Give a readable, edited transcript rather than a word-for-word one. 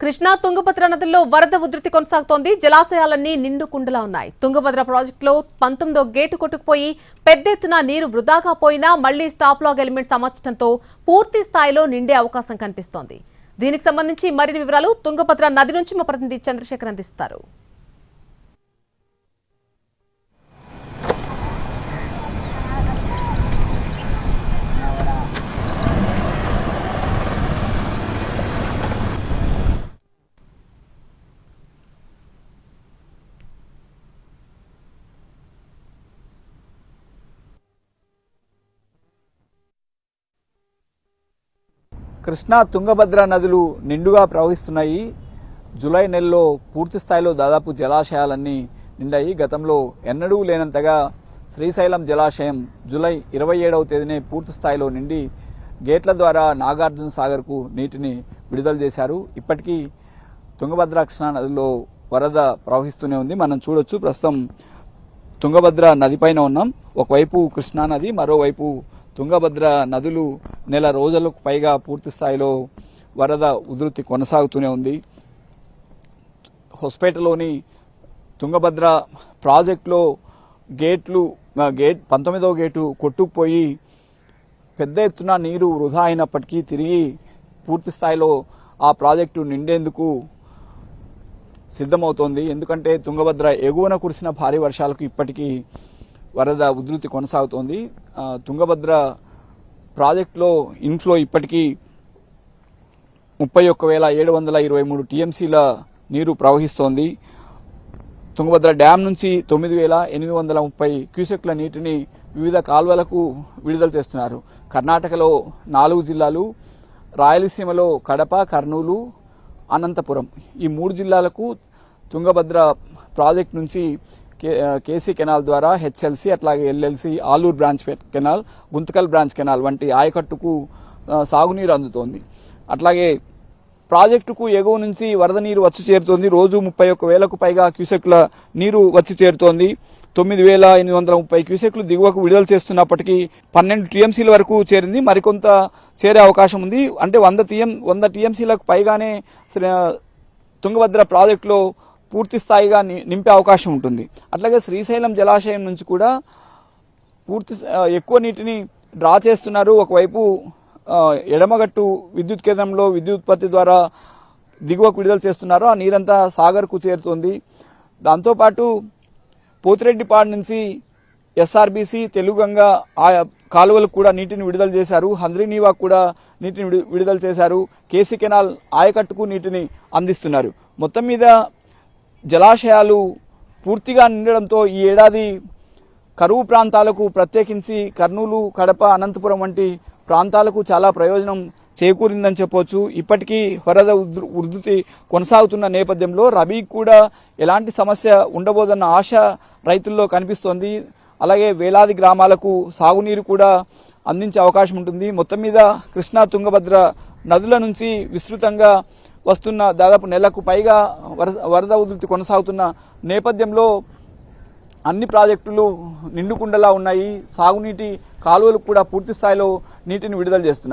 కృష్ణా తుంగభద్ర నదుల్లో వరద ఉధృతి కొనసాగుతోంది. జలాశయాలన్నీ నిండు కుండలా ఉన్నాయి. తుంగభద్ర ప్రాజెక్టులో 19వ గేటు కొట్టుకుపోయి పెద్ద ఎత్తున నీరు వృధాగా పోయినా మళ్లీ స్టాప్ లాగ్ ఎలిమెంట్స్ అమర్చడంతో పూర్తి స్థాయిలో నిండే అవకాశం కనిపిస్తోంది. దీనికి సంబంధించి మరిన్ని వివరాలు తుంగభద్ర నది నుంచి మా ప్రతినిధి చంద్రశేఖర్ అందిస్తారు. కృష్ణా తుంగభద్ర నదులు నిండుగా ప్రవహిస్తున్నాయి. జూలై నెలలో పూర్తి స్థాయిలో దాదాపు జలాశయాలన్నీ నిండాయి. గతంలో ఎన్నడూ లేనంతగా శ్రీశైలం జలాశయం జూలై 27వ తేదీనే పూర్తి స్థాయిలో నిండి గేట్ల ద్వారా నాగార్జున సాగర్కు నీటిని విడుదల చేశారు. ఇప్పటికీ తుంగభద్ర కృష్ణా నదిలో వరద ప్రవహిస్తూనే ఉంది. మనం చూడొచ్చు, ప్రస్తుతం తుంగభద్ర నదిపైన ఉన్నాం. ఒకవైపు కృష్ణా నది, మరోవైపు తుంగభద్ర నదులు నెల రోజులకు పైగా పూర్తి స్థాయిలో వరద ఉధృతి కొనసాగుతూనే ఉంది. హొస్పేటలోని తుంగభద్ర ప్రాజెక్టులో గేట్ 19వ గేటు కొట్టుకుపోయి పెద్ద ఎత్తున నీరు వృధా అయినప్పటికీ తిరిగి పూర్తి స్థాయిలో ఆ ప్రాజెక్టు నిండేందుకు సిద్ధమవుతోంది. ఎందుకంటే తుంగభద్ర ఎగువన కురిసిన భారీ వర్షాలకు ఇప్పటికీ వరద ఉధృతి కొనసాగుతోంది. తుంగభద్ర ప్రాజెక్టులో ఇన్ఫ్లో ఇప్పటికీ 31,723 టీఎంసీల నీరు ప్రవహిస్తోంది. తుంగభద్ర డ్యాం నుంచి 9,830 క్యూసెక్ల నీటిని వివిధ కాల్వలకు విడుదల చేస్తున్నారు. కర్ణాటకలో 4 జిల్లాలు, రాయలసీమలో కడప, కర్నూలు, అనంతపురం, ఈ 3 జిల్లాలకు తుంగభద్ర ప్రాజెక్టు నుంచి కేసీ కెనాల్ ద్వారా హెచ్ఎల్సీ, అట్లాగే LLC, Aluru branch canal, Guntakal branch canal వంటి ఆయకట్టుకు సాగునీరు అందుతోంది. అట్లాగే ప్రాజెక్టుకు ఎగువ నుంచి వరద నీరు వచ్చి చేరుతోంది. రోజు 31,000కు పైగా క్యూసెక్ల నీరు వచ్చి చేరుతోంది. 9,830 క్యూసెక్లు దిగువకు విడుదల చేస్తున్నప్పటికీ 12 టీఎంసీల వరకు చేరింది. మరికొంత చేరే అవకాశం ఉంది. అంటే 100 టీఎంసీలకు పైగానే తుంగభద్ర ప్రాజెక్టులో పూర్తి స్థాయిగా నింపే అవకాశం ఉంటుంది. అట్లాగే శ్రీశైలం జలాశయం నుంచి కూడా ఎక్కువ నీటిని డ్రా చేస్తున్నారు. ఒకవైపు ఎడమగట్టు విద్యుత్ కేంద్రంలో విద్యుత్ ఉత్పత్తి ద్వారా దిగువకు విడుదల చేస్తున్నారు. ఆ నీరంతా సాగర్కు చేరుతోంది. దాంతోపాటు పోతిరెడ్డిపాడు నుంచి ఎస్ఆర్బీసీ, తెలుగంగా ఆ కాలువలకు కూడా నీటిని విడుదల చేశారు. హంద్రీనీవాకు కూడా నీటిని విడుదల చేశారు. కేసీ కెనాల్ ఆయకట్టుకు నీటిని అందిస్తున్నారు. మొత్తం మీద జలాశయాలు పూర్తిగా నిండడంతో ఈ ఏడాది కరువు ప్రాంతాలకు, ప్రత్యేకించి కర్నూలు, కడప, అనంతపురం వంటి ప్రాంతాలకు చాలా ప్రయోజనం చేకూరిందని చెప్పొచ్చు. ఇప్పటికీ వరద ఉధృతి కొనసాగుతున్న నేపథ్యంలో రబీకి కూడా ఎలాంటి సమస్య ఉండబోదన్న ఆశ రైతుల్లో కనిపిస్తోంది. అలాగే వేలాది గ్రామాలకు సాగునీరు కూడా అందించే అవకాశం ఉంటుంది. మొత్తం మీద కృష్ణా తుంగభద్ర నదుల నుంచి విస్తృతంగా వస్తున్న దాదాపు నెలకు పైగా వరద ఉధృతి కొనసాగుతున్న నేపథ్యంలో అన్ని ప్రాజెక్టులు నిండుకుండలా ఉన్నాయి. సాగునీటి కాలువలకు కూడా పూర్తి స్థాయిలో నీటిని విడుదల చేస్తున్నారు.